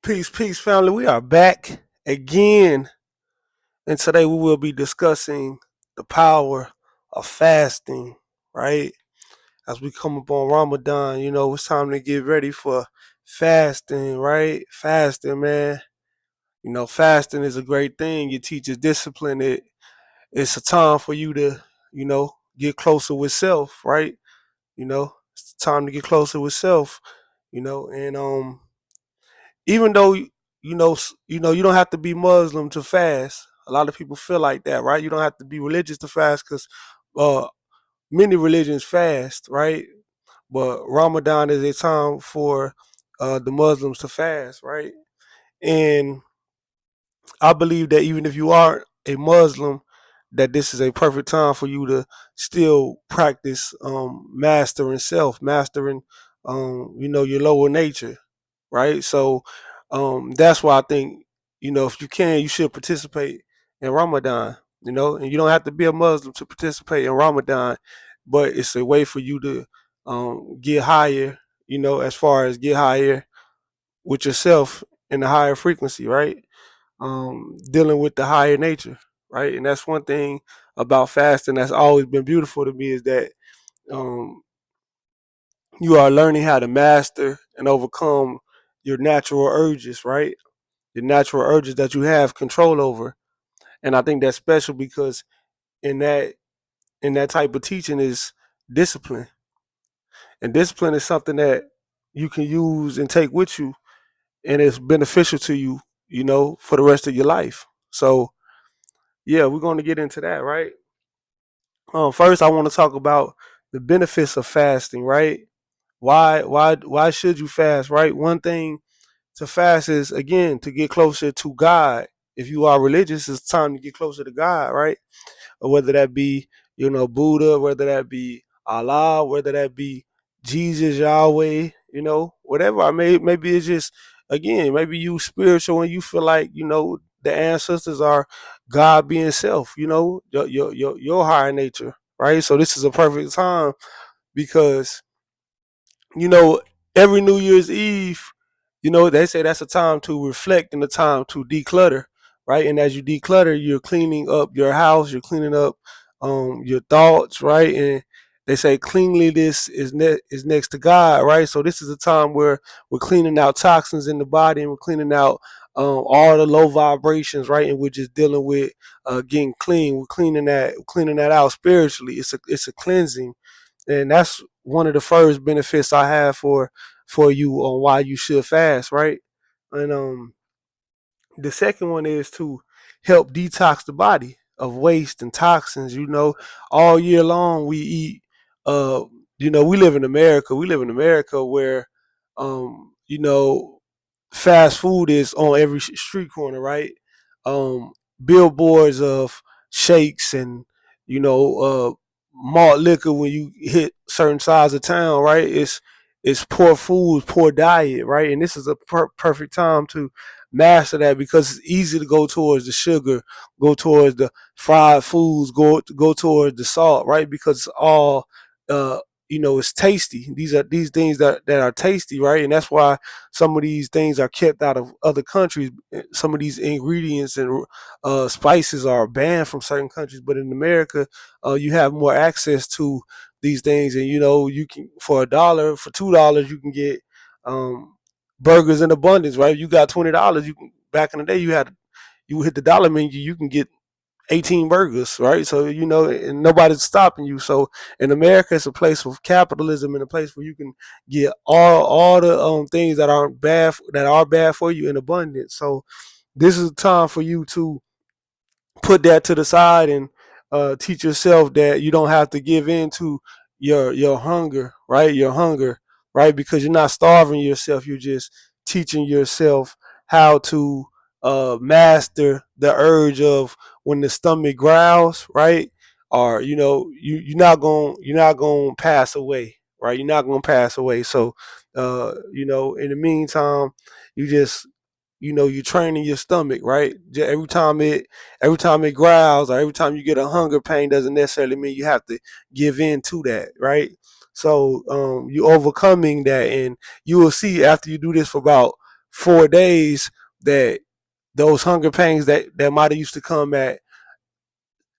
Peace, peace, family. We are back again, and today we will be discussing the power of fasting, right? As we come upon Ramadan, it's time to get ready for fasting, right? Fasting, man. Fasting is a great thing. It teaches discipline. It's a time for you to, get closer with self, right? It's time to get closer with self, and even though you don't have to be Muslim to fast. A lot of people feel like that, right? You don't have to be religious to fast because uh, many religions fast, right? But Ramadan is a time for the Muslims to fast, right? And I believe that even if you are a Muslim, that this is a perfect time for you to still practice mastering self, mastering your lower nature, right? So that's why I think if you can, you should participate in Ramadan. And you don't have to be a Muslim to participate in Ramadan, but it's a way for you to get higher. As far as get higher with yourself in a higher frequency, right? Dealing with the higher nature, right? And that's one thing about fasting that's always been beautiful to me is that um, you are learning how to master and overcome your natural urges, right? Your natural urges that you have control over. And I think that's special because in that in that type of teaching is discipline. And discipline is something that you can use and take with you and it's beneficial to you, for the rest of your life. So yeah, we're going to get into that, right? First, I want to talk about the benefits of fasting, right? Why should you fast, right? One thing to fast is again to get closer to God. If you are religious, it's time to get closer to God, right? Or whether that be Buddha, whether that be Allah, whether that be Jesus, Yahweh, whatever. I may maybe it's just again maybe you spiritual and you feel like the ancestors are God being self, your higher nature, right? So this is a perfect time because you know, every New Year's Eve, they say that's a time to reflect and a time to declutter, right? And as you declutter, you're cleaning up your house, you're cleaning up your thoughts, right? And they say cleanliness is next to God, right? So this is a time where we're cleaning out toxins in the body and we're cleaning out all the low vibrations, right? And we're just dealing with getting clean. We're cleaning that out spiritually. It's a cleansing, and that's one of the first benefits I have for you on why you should fast, right? And the second one is to help detox the body of waste and toxins. All year long we eat. Uh, we live in America. We live in America where, fast food is on every street corner, right? Billboards of shakes and malt liquor when you hit certain sides of town, right? It's poor food, poor diet, right? And this is a perfect time to master that because it's easy to go towards the sugar, go towards the fried foods, go towards the salt, right? Because it's all it's tasty. These things that are tasty, right? And that's why some of these things are kept out of other countries. Some of these ingredients and spices are banned from certain countries, but in America, you have more access to these things, and you can for $1, for $2, you can get um, burgers in abundance, right? You got $20. You can back in the day you hit the dollar menu, you can get 18 burgers, right? So and nobody's stopping you. So in America, it's a place of capitalism and a place where you can get all the things that are bad for you in abundance. So this is a time for you to put that to the side and teach yourself that you don't have to give in to your hunger, right? Your hunger, right? Because you're not starving yourself. You're just teaching yourself how to master the urge of when the stomach growls, right? Or you're not going to pass away, right? You're not going to pass away. So in the meantime, you just you're training your stomach, right? Every time it growls or every time you get a hunger pain doesn't necessarily mean you have to give in to that, right? So you overcoming that, and you will see after you do this for about 4 days, that those hunger pains that might have used to come at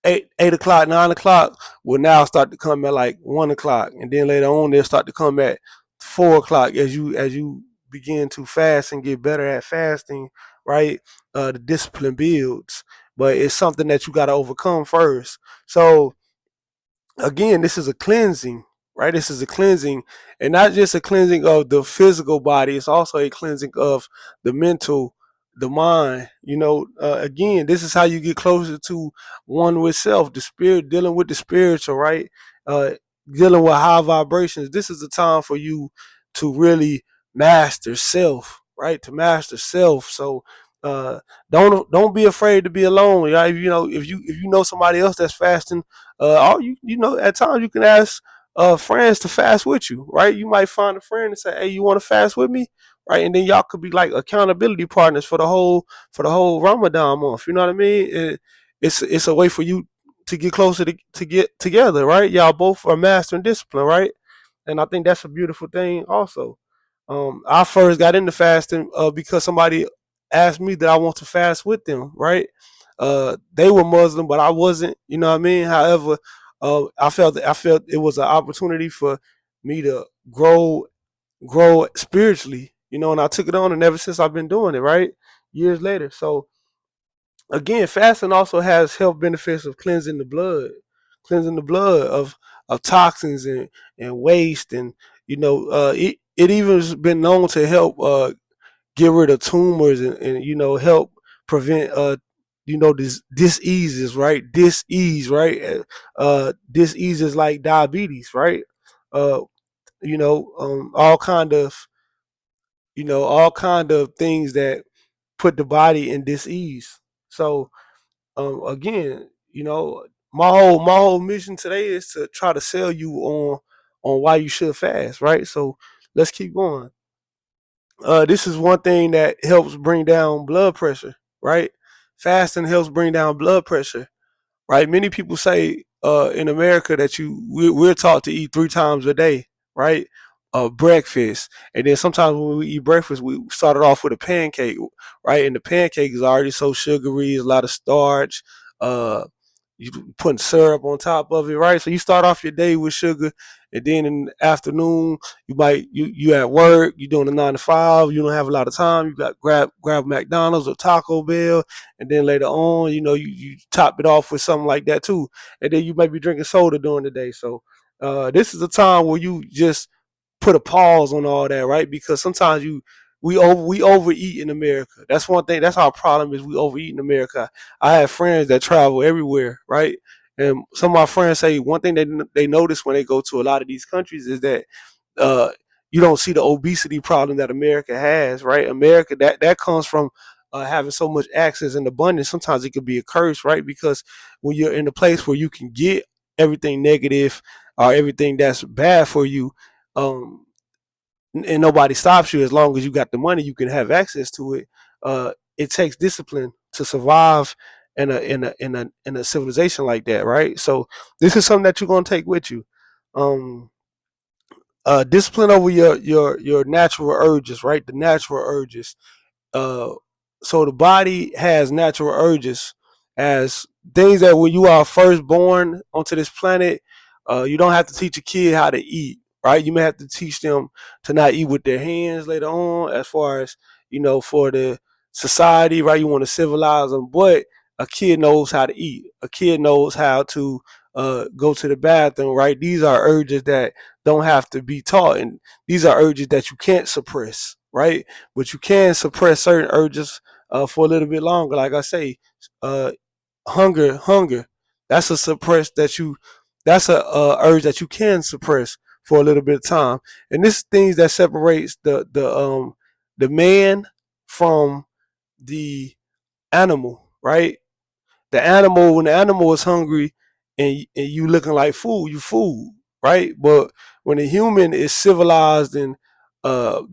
8 o'clock, 9 o'clock will now start to come at like 1 o'clock, and then later on they'll start to come at 4 o'clock as you begin to fast and get better at fasting, right? The discipline builds, but it's something that you got to overcome first. So again, this is a cleansing, right? This is a cleansing, and not just a cleansing of the physical body. It's also a cleansing of the mental, the mind. Again, this is how you get closer to one with self, the spirit, dealing with the spiritual, right? Uh, Dealing with high vibrations. This is the time for you to really master self, right? To master self. So. Don't be afraid to be alone. Right? If you know somebody else that's fasting, or at times you can ask friends to fast with you, right? You might find a friend and say, "Hey, you want to fast with me?" Right, and then y'all could be like accountability partners for the whole Ramadan month. You know what I mean? It's a way for you to get closer to get together, right? Y'all both are mastering discipline, right? And I think that's a beautiful thing, also. I first got into fasting because somebody asked me that I want to fast with them, right? They were Muslim, but I wasn't. You know what I mean? However, I felt it was an opportunity for me to grow spiritually. And I took it on, and ever since I've been doing it, right? Years later. So again, fasting also has health benefits of cleansing the blood of toxins and waste, and it even has been known to help get rid of tumors, and help prevent this diseases, right? Disease, right? Diseases like diabetes, right? uh all kind of things that put the body in disease. So again, my whole mission today is to try to sell you on why you should fast, right? So let's keep going. This is one thing that helps bring down blood pressure, right? Fasting helps bring down blood pressure, right? Many people say in America that we're taught to eat 3 times a day, right? Breakfast, and then sometimes when we eat breakfast, we started off with a pancake, right? And the pancake is already so sugary, a lot of starch. Uh, you putting syrup on top of it, right? So you start off your day with sugar, and then in the afternoon you at work, you doing a 9 to 5, you don't have a lot of time, you got grab McDonald's or Taco Bell, and then later on, you top it off with something like that too, and then you might be drinking soda during the day. So this is a time where you just put a pause on all that, right? Because sometimes we overeat in America. That's one thing. That's our problem, is we overeat in America. I have friends that travel everywhere, right? And some of my friends say one thing they notice when they go to a lot of these countries is that uh, you don't see the obesity problem that America has, right? America, that comes from having so much access and abundance. Sometimes it could be a curse, right? Because when you're in a place where you can get everything negative or everything that's bad for you, um, and nobody stops you, as long as you got the money, you can have access to it. It takes discipline to survive in a civilization like that, right? So this is something that you're gonna take with you. Um, Discipline over your natural urges, right? The natural urges. uh, so the body has natural urges as things that when you are first born onto this planet, you don't have to teach a kid how to eat, right? You may have to teach them to not eat with their hands later on, as far as for the society, right? You want to civilize them, but a kid knows how to eat. A kid knows how to go to the bathroom, right? These are urges that don't have to be taught, and these are urges that you can't suppress, right? But you can suppress certain urges for a little bit longer. Like I say, uh, hunger. That's a suppress that you. That's a urge that you can suppress for a little bit of time. And this is things that separates the man from the animal, right? When the animal is hungry, and you looking like food, you food, right? But when a human is civilized, and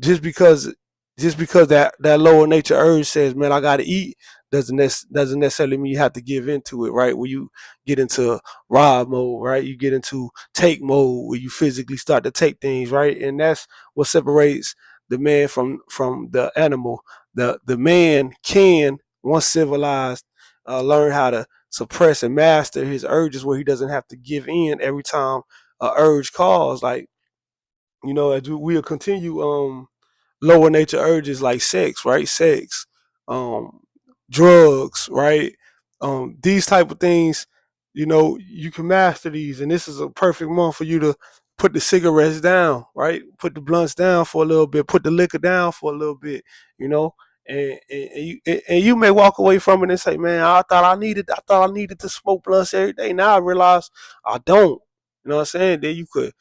just because that lower nature urge says, man, I gotta eat, doesn't necessarily mean you have to give into it, right? When you get into rob mode, right? You get into take mode, where you physically start to take things, right? And that's what separates the man from the animal. The man can, once civilized, learn how to suppress and master his urges, where he doesn't have to give in every time a urge calls. Like, as we'll continue lower nature urges like sex, right? Sex, um, drugs, right? These type of things, you can master these, and this is a perfect month for you to put the cigarettes down, right? Put the blunts down for a little bit, put the liquor down for a little bit, you know. And you may walk away from it and say, "Man, I thought I needed to smoke blunts every day. Now I realize I don't." You know what I'm saying? Then you could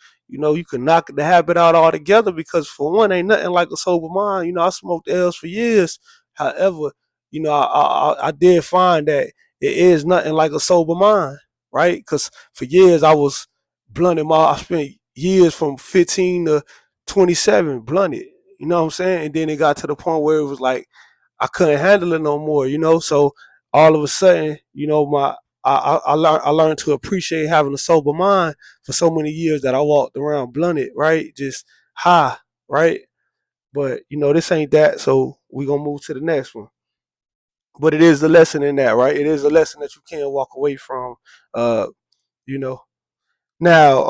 knock the habit out altogether, because for one, ain't nothing like a sober mind. I smoked L's for years. However, I did find that it is nothing like a sober mind, right? Because for years I was blunted. I spent years from 15 to 27 blunted. You know what I'm saying? And then it got to the point where it was like I couldn't handle it no more. So all of a sudden, my I learned to appreciate having a sober mind for so many years that I walked around blunted, right? Just high, right? But this ain't that, so we gonna move to the next one. But it is a lesson in that, right? It is a lesson that you can't walk away from. Uh, you know. Now,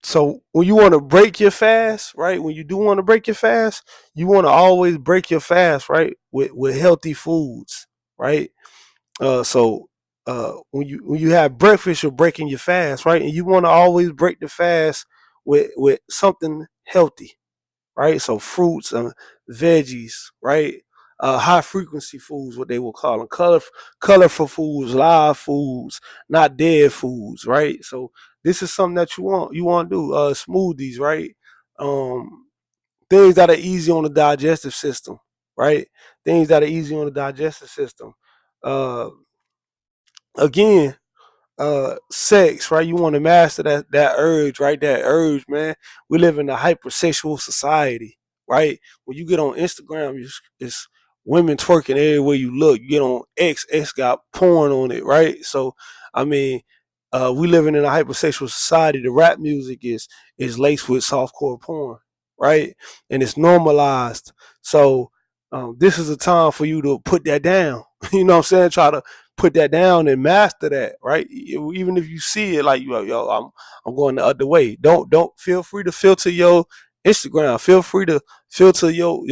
so when you want to break your fast, right? When you do want to break your fast, you want to always break your fast, right? With healthy foods, right? When you have breakfast, you're breaking your fast, right? And you want to always break the fast with something healthy, right? So fruits and veggies, right? High frequency foods, what they will call them, colorful foods, live foods, not dead foods, right? So this is something that you want to do. Smoothies, right? Um, Things that are easy on the digestive system, right? Things that are easy on the digestive system. Uh, Again, sex, right? You want to master that urge, right? That urge, man. We live in a hypersexual society, right? When you get on Instagram, it's women twerking everywhere you look. You get on X got porn on it, right? So I mean, we living in a hypersexual society. The rap music is laced with softcore porn, right? And it's normalized. So this is a time for you to put that down. You know what I'm saying? Try to put that down and master that, right? Even if you see it like, yo, I'm going the other way. Don't feel free to filter your Instagram. Feel free to filter your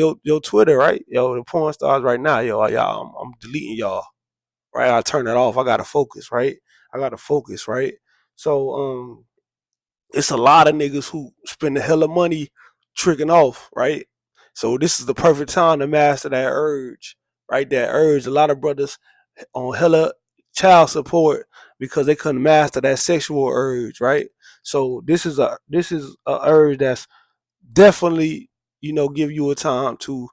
Twitter, right? Yo, the porn stars right now, y'all, I'm deleting y'all, right? I turn it off. I gotta focus, right? I gotta focus, right? So it's a lot of niggas who spend a hell of money tricking off, right? So this is the perfect time to master that urge, right? That urge. A lot of brothers on hella child support because they couldn't master that sexual urge, right? So this is a urge that's definitely give you a time to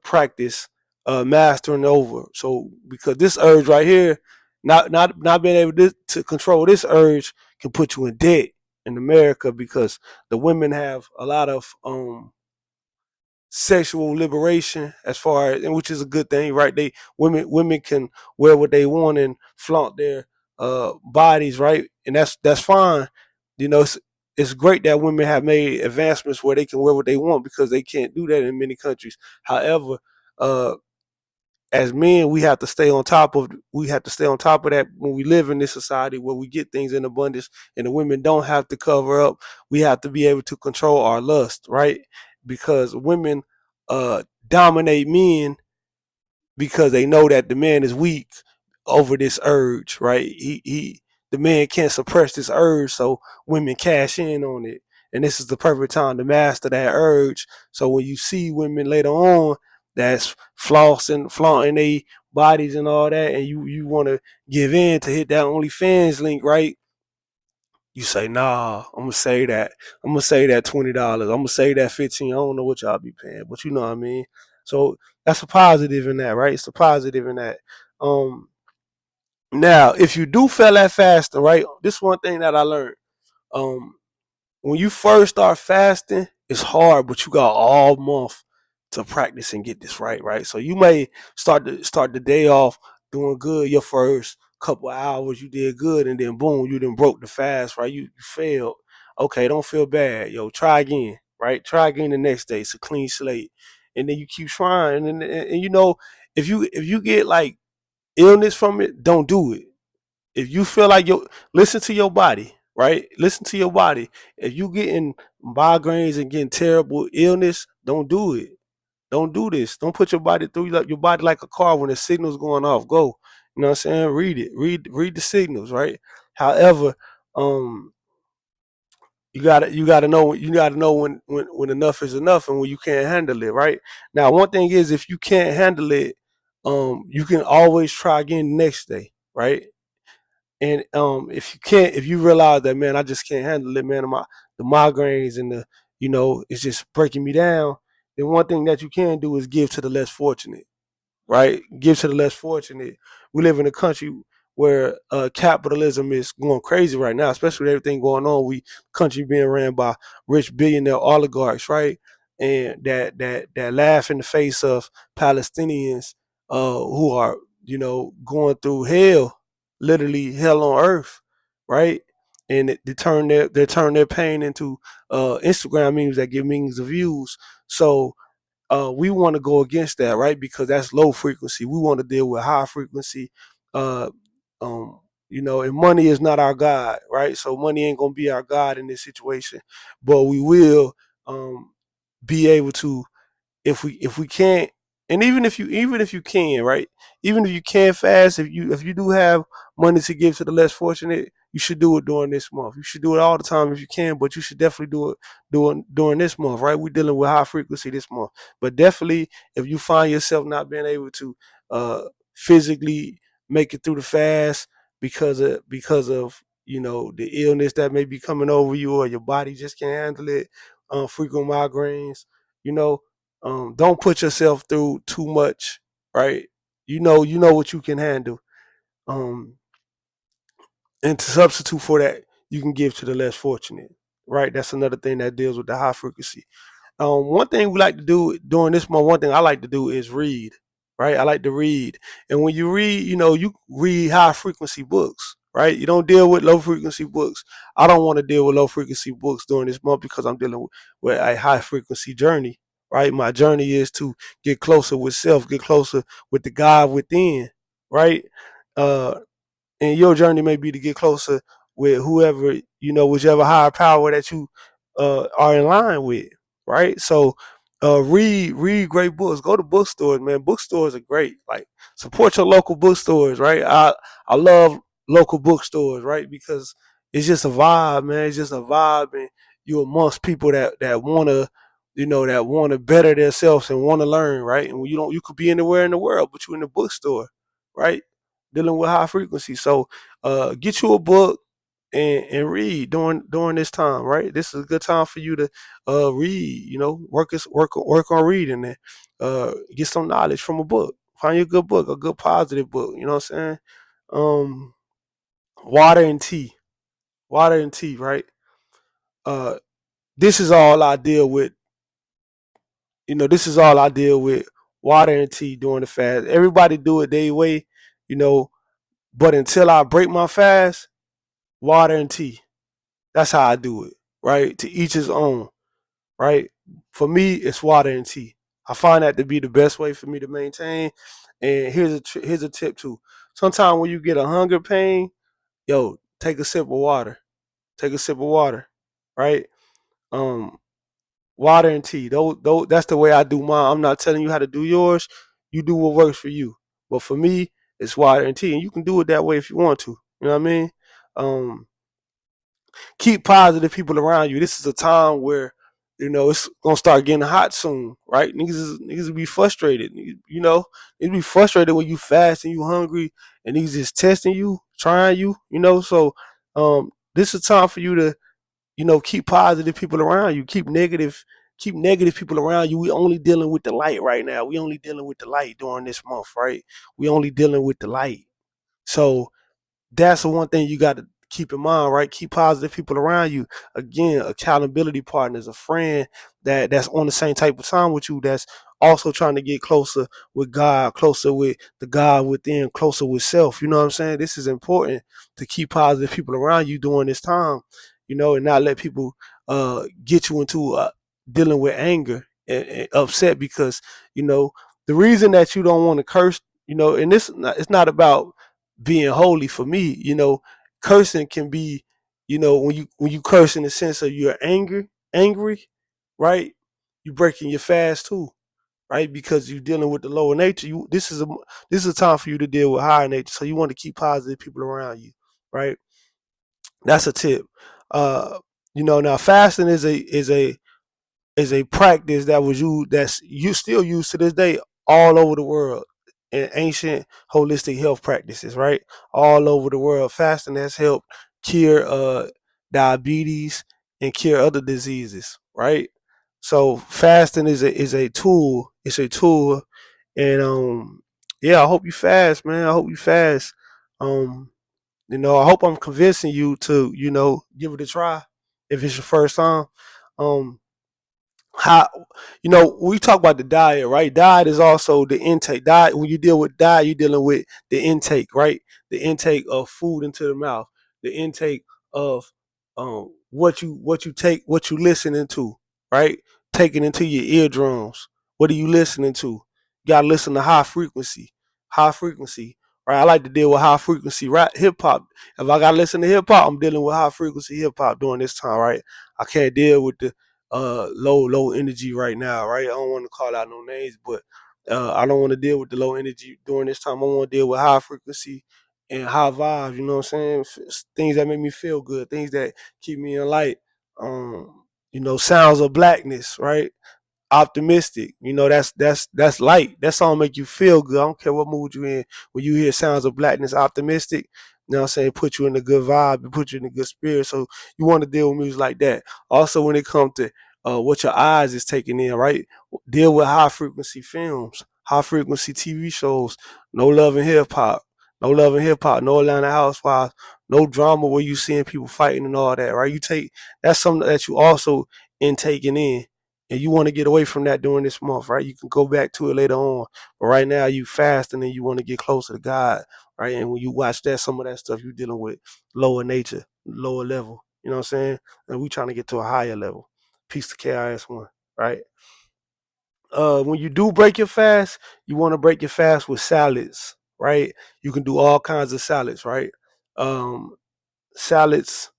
practice mastering over. So because this urge right here, not being able to control this urge can put you in debt in America, because the women have a lot of sexual liberation, as far as, and which is a good thing, right? Women can wear what they want and flaunt their bodies, right? And that's fine. It's great that women have made advancements where they can wear what they want, because they can't do that in many countries. However, uh as men, we have to stay on top of that when we live in this society where we get things in abundance and the women don't have to cover up. We have to be able to control our lust, right? Because women dominate men, because they know that the man is weak over this urge, right? The man can't suppress this urge, so women cash in on it. And this is the perfect time to master that urge. So when you see women later on that's flaunting their bodies and all that, and you want to give in to hit that OnlyFans link, right? You say, nah, I'm gonna say that. I'm gonna say that $20. I'm gonna say that 15. I don't know what y'all be paying, but you know what I mean. So that's a positive in that, right? It's a positive in that. Um, Now, if you do fail at fasting, right? This one thing that I learned. Um, when you first start fasting, it's hard, but you got all month to practice and get this right, right? So you may start the day off doing good. Your first couple hours, you did good, and then boom, you then broke the fast, right? You failed. Okay, don't feel bad, yo. Try again, right? Try again the next day. It's a clean slate, and then you keep trying. And you know, if you get like illness from it, don't do it. If you feel like listen to your body, right? Listen to your body. If you getting migraines and getting terrible illness, don't do it. Don't do this. Don't put your body through your body like a car when the signal's going off. Go. You know what I'm saying? Read it. Read the signals, right? However, um, you gotta know when enough is enough and when you can't handle it, right? Now, one thing is if you can't handle it, you can always try again the next day, right? And if you can't, if you realize that, man, I just can't handle it, man, the migraines and the, it's just breaking me down. Then one thing that you can do is give to the less fortunate, right? Give to the less fortunate. We live in a country where capitalism is going crazy right now, especially with everything going on. We country being ran by rich billionaire oligarchs, right? And that laugh in the face of Palestinians who are going through hell, literally hell on earth, right? And they turn their pain into Instagram memes that get millions of views. So we want to go against that, right? Because that's low frequency. We want to deal with high frequency. Uh, and money is not our God, right? So money ain't gonna be our God in this situation, but we will be able to if we can't, and even if you can, right, even if you can fast, if you do have money to give to the less fortunate, you should do it during this month. You should do it all the time if you can, but you should definitely do it during this month, right? We're dealing with high frequency this month, but definitely if you find yourself not being able to uh physically make it through the fast because of the illness that may be coming over you, or your body just can't handle it, frequent migraines, you know don't put yourself through too much, right? You know what you can handle. Um, and to substitute for that, you can give to the less fortunate, right? That's another thing that deals with the high frequency. One thing we like to do during this month, one thing I like to do is read, right? I like to read. And when you read, you read high frequency books, right? You don't deal with low frequency books. I don't want to deal with low frequency books during this month because I'm dealing with a high frequency journey, right? My journey is to get closer with self, get closer with the God within, right? Uh, and your journey may be to get closer with whoever, whichever higher power that you are in line with, right? So read great books. Go to bookstores, man. Bookstores are great. Like, support your local bookstores, right? I love local bookstores, right? Because it's just a vibe, man. It's just a vibe, and you amongst people that wanna, that wanna better themselves and wanna learn, right? And you could be anywhere in the world, but you in the bookstore, right? Dealing with high frequency. So get you a book and read during this time, right? This is a good time for you to read, work on reading and get some knowledge from a book. Find you a good book, a good positive book, you know what I'm saying? Um water and tea. Water and tea, right? Uh this is all I deal with, this is all I deal with, water and tea during the fast. Everybody do it their way, you know, but until I break my fast, water and tea. That's how I do it, right? To each his own, right? For me, it's water and tea. I find that to be the best way for me to maintain. And here's a tip too. Sometimes when you get a hunger pain, yo, take a sip of water. Take a sip of water, right? Um, Water and tea. Those, that's the way I do mine. I'm not telling you how to do yours. You do what works for you. But for me, it's water and tea, and you can do it that way if you want to. You know what I mean? Um, Keep positive people around you. This is a time where it's gonna start getting hot soon, right? Niggas will be frustrated. They be frustrated when you fast and you hungry, and niggas just testing you, trying you. So this is a time for you to keep positive people around you. Keep negative people around you. We only dealing with the light right now. We only dealing with the light during this month, right? We only dealing with the light. So that's the one thing you got to keep in mind, right? Keep positive people around you. Again, accountability partners, a friend that's on the same type of time with you, that's also trying to get closer with God, closer with the God within, closer with self. You know what I'm saying? This is important to keep positive people around you during this time, and not let people get you into dealing with anger and upset because you know the reason that you don't want to curse, and it's not about being holy for me. Cursing can be, when you curse in the sense of you're angry, right? You breaking your fast too, right? Because you're dealing with the lower nature. This is a time for you to deal with higher nature. So you want to keep positive people around you, right? That's a tip. Uh, now fasting is a practice that was used that's you still used to this day all over the world in ancient holistic health practices, right? All over the world, fasting has helped cure diabetes and cure other diseases, right? So fasting is a tool. It's a tool, and yeah, I hope you fast, man. I hope you fast. Um, I hope I'm convincing you to give it a try if it's your first time. Um, how we talk about the diet, right? Diet is also the intake. Diet, when you deal with diet, you're dealing with the intake, right? The intake of food into the mouth, the intake of what you take, what you listening to, right? Taking into your eardrums. What are you listening to? You gotta listen to high frequency, right? I like to deal with high frequency rap, hip hop. If I gotta listen to hip hop, I'm dealing with high frequency hip hop during this time, right? I can't deal with the low energy right now, right? I don't want to call out no names, but I don't want to deal with the low energy during this time. I want to deal with high frequency and high vibes. You know what I'm saying? Things that make me feel good, things that keep me in light. Sounds of blackness, right? Optimistic. That's light. That song make you feel good. I don't care what mood you in. When you hear sounds of blackness, optimistic, what I'm saying, put you in a good vibe, it put you in a good spirit. So you want to deal with music like that. Also, when it comes to what your eyes is taking in, right? Deal with high frequency films, high frequency TV shows. No love in hip hop. No love in hip hop. No Atlanta Housewives. No drama where you seeing people fighting and all that, right? That's something that you also in taking in, and you want to get away from that during this month, right? You can go back to it later on, but right now you fast and then you want to get closer to God, right? And when you watch that, some of that stuff you're dealing with lower nature, lower level. You know what I'm saying? And we trying to get to a higher level. Peace to KIS1, right? When you do break your fast, you want to break your fast with salads, right? You can do all kinds of salads, right? Um, Salads,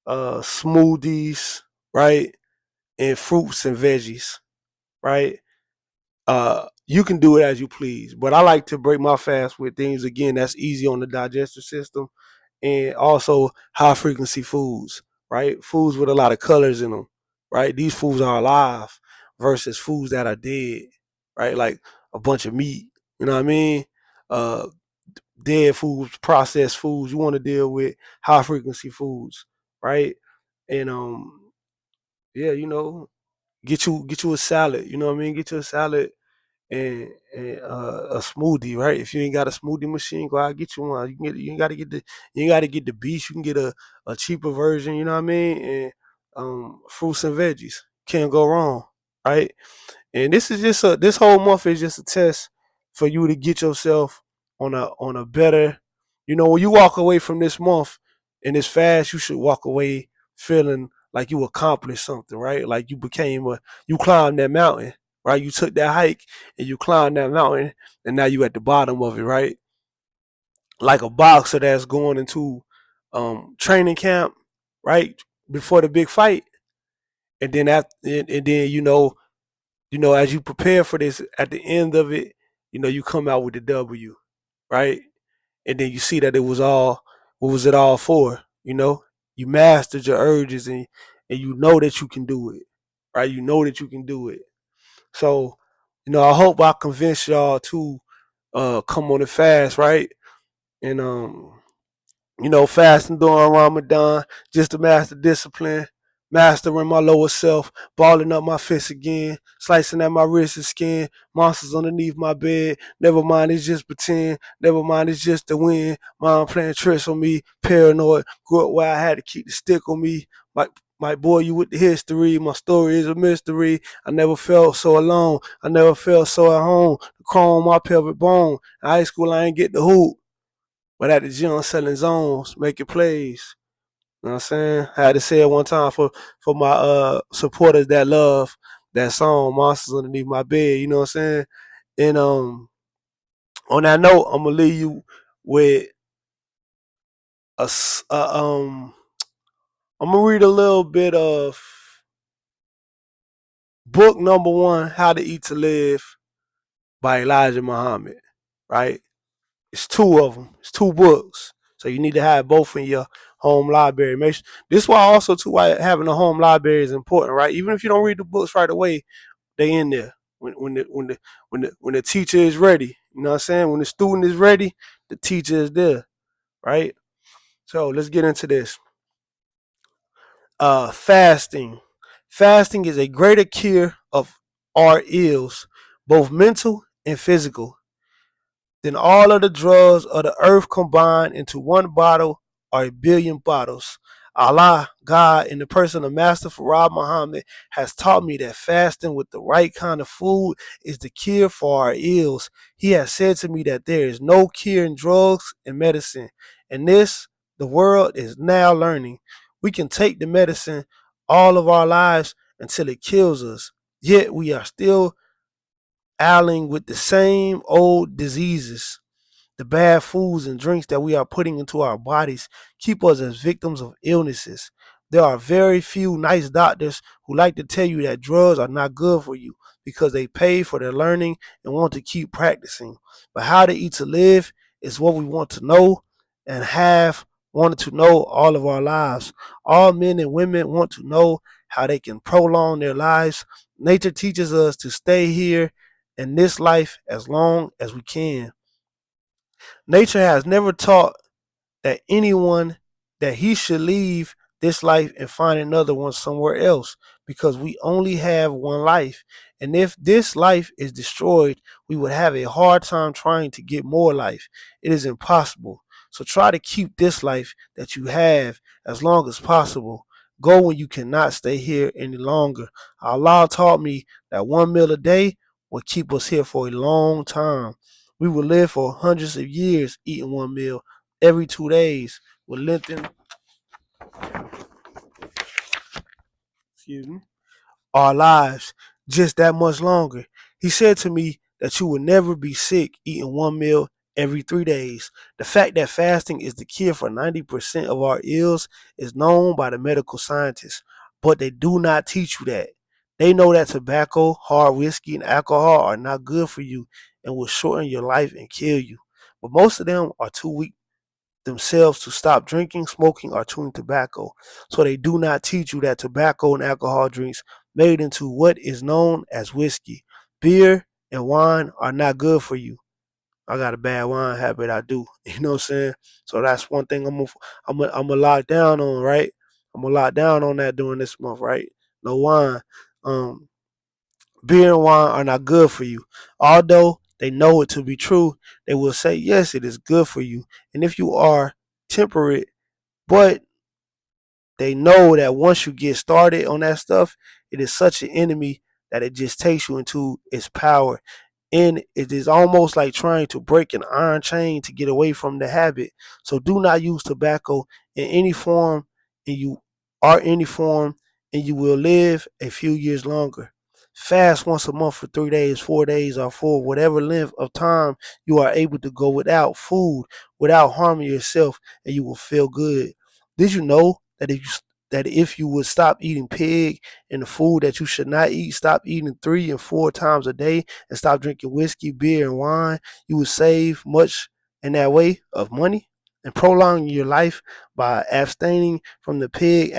smoothies, right? And fruits and veggies, right? You can do it as you please, but I like to break my fast with things again that's easy on the digestive system, and also high frequency foods, right? Foods with a lot of colors in them, right? These foods are alive versus foods that are dead, right? Like a bunch of meat, you know what I mean? Uh, Dead foods, processed foods. You want to deal with high frequency foods, right? And yeah, get you a salad. You know what I mean? Get you a salad and a smoothie, right? If you ain't got a smoothie machine, go out and get you one. You ain't gotta get the beast. You can get a cheaper version, you know what I mean? And fruits and veggies. Can't go wrong, right? And this whole month is just a test for you to get yourself on a better. When you walk away from this month and this fast, you should walk away feeling like you accomplished something, right? Like you climbed that mountain, right? You took that hike and you climbed that mountain, and now you at the bottom of it, right? Like a boxer that's going into training camp, right? Before the big fight, and then and then as you prepare for this, at the end of it, you come out with the W, right? And then you see that it was all, what was it all for? You mastered your urges, and you know that you can do it, right? You know that you can do it. So, I hope I convince y'all to come on the fast, right? And fasting during Ramadan, just to master discipline, mastering my lower self, balling up my fists again, slicing at my wrist and skin, monsters underneath my bed. Never mind, it's just pretend. Never mind, it's just the wind. Mom playing tricks on me, paranoid. Grew up where I had to keep the stick on me. My boy, you with the history. My story is a mystery. I never felt so alone. I never felt so at home. The chrome on my pelvic bone. In high school, I ain't get the hoop. But at the gym, selling zones, making plays. You know what I'm saying? I had to say it one time for my supporters that love that song, Monsters Underneath My Bed, you know what I'm saying? And on that note, I'm gonna leave you with a I'm gonna read a little bit of book number one, How to Eat to Live by Elijah Muhammad, right? It's two of them. It's two books. So you need to have both in your home library. This is why also too why having a home library is important, right? Even if you don't read the books right away, they in there. When the teacher is ready. You know what I'm saying? When the student is ready, the teacher is there, right? So let's get into this. Fasting. Fasting is a greater cure of our ills, both mental and physical, than all of the drugs of the earth combined into one bottle or a billion bottles. Allah, God, in the person of Master Farad Muhammad, has taught me that fasting with the right kind of food is the cure for our ills. He has said to me that there is no cure in drugs and medicine. And this, the world is now learning. We can take the medicine all of our lives until it kills us. Yet we are still ailing with the same old diseases. The bad foods and drinks that we are putting into our bodies keep us as victims of illnesses. There are very few nice doctors who like to tell you that drugs are not good for you because they pay for their learning and want to keep practicing. But how to eat to live is what we want to know and have wanted to know all of our lives. All men and women want to know how they can prolong their lives. Nature teaches us to stay here in this life as long as we can. Nature has never taught that anyone that he should leave this life and find another one somewhere else because we only have one life. And if this life is destroyed, we would have a hard time trying to get more life. It is impossible. So try to keep this life that you have as long as possible. Go when you cannot stay here any longer. Allah taught me that one meal a day will keep us here for a long time. We will live for hundreds of years eating one meal every 2 days will lengthen, excuse me, our lives just that much longer. He said to me that you will never be sick eating one meal every 3 days. The fact that fasting is the cure for 90% of our ills is known by the medical scientists, but they do not teach you that. They know that tobacco, hard whiskey, and alcohol are not good for you and will shorten your life and kill you. But most of them are too weak themselves to stop drinking, smoking, or chewing tobacco. So they do not teach you that tobacco and alcohol drinks made into what is known as whiskey, beer, and wine are not good for you. I got a bad wine habit, I do. You know what I'm saying? So that's one thing I'm gonna lock down on, right? I'm gonna lock down on that during this month, right? No wine. Um, Beer and wine are not good for you. Although they know it to be true, they will say, yes, it is good for you. And if you are temperate, but they know that once you get started on that stuff, it is such an enemy that it just takes you into its power. And it is almost like trying to break an iron chain to get away from the habit. So do not use tobacco in any form, and you are any form, and you will live a few years longer. Fast once a month for 3 days, 4 days, or for whatever length of time you are able to go without food, without harming yourself, and you will feel good. Did you know that if you would stop eating pig and the food that you should not eat, stop eating 3 and 4 times a day, and stop drinking whiskey, beer, and wine, you would save much in that way of money and prolong your life by abstaining from the pig,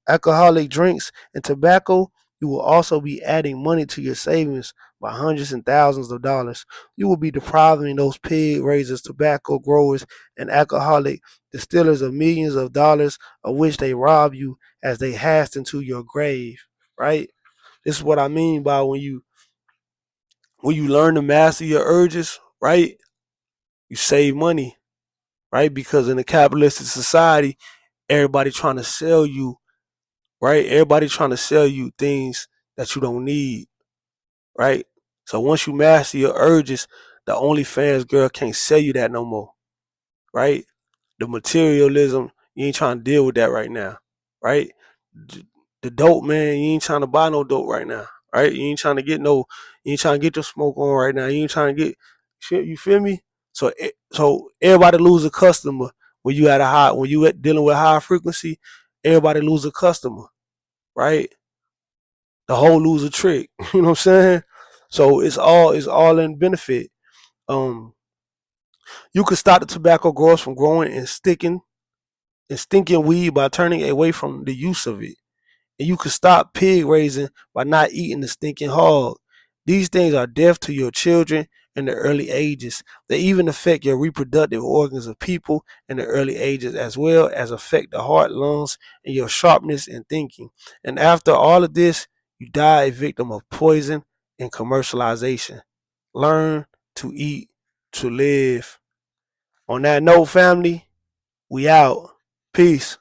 alcoholic drinks, and tobacco. You will also be adding money to your savings by hundreds and thousands of dollars. You will be depriving those pig raisers, tobacco growers, and alcoholic distillers of millions of dollars of which they rob you as they hast into your grave. Right? This is what I mean by when you learn to master your urges, right? You save money, right? Because in a capitalistic society, everybody trying to sell you, right? Everybody trying to sell you things that you don't need, right? So once you master your urges, the OnlyFans girl can't sell you that no more, right? The materialism, You ain't trying to deal with that right now, right? The dope, man, you ain't trying to buy no dope right now, right? You ain't trying to get the smoke on right now. You ain't trying to get shit. You feel me? So everybody lose a customer when you at dealing with high frequency. Everybody lose a customer, right? The whole lose a trick. You know what I'm saying? So it's all in benefit. Um, you could stop the tobacco growers from growing and stinking weed by turning away from the use of it. And you can stop pig raising by not eating the stinking hog. These things are death to your children in the early ages. They even affect your reproductive organs of people in the early ages, as well as affect the heart, lungs, and your sharpness in thinking. And after all of this, you die a victim of poison and commercialization. Learn to eat to live. On that note, family, we out. Peace.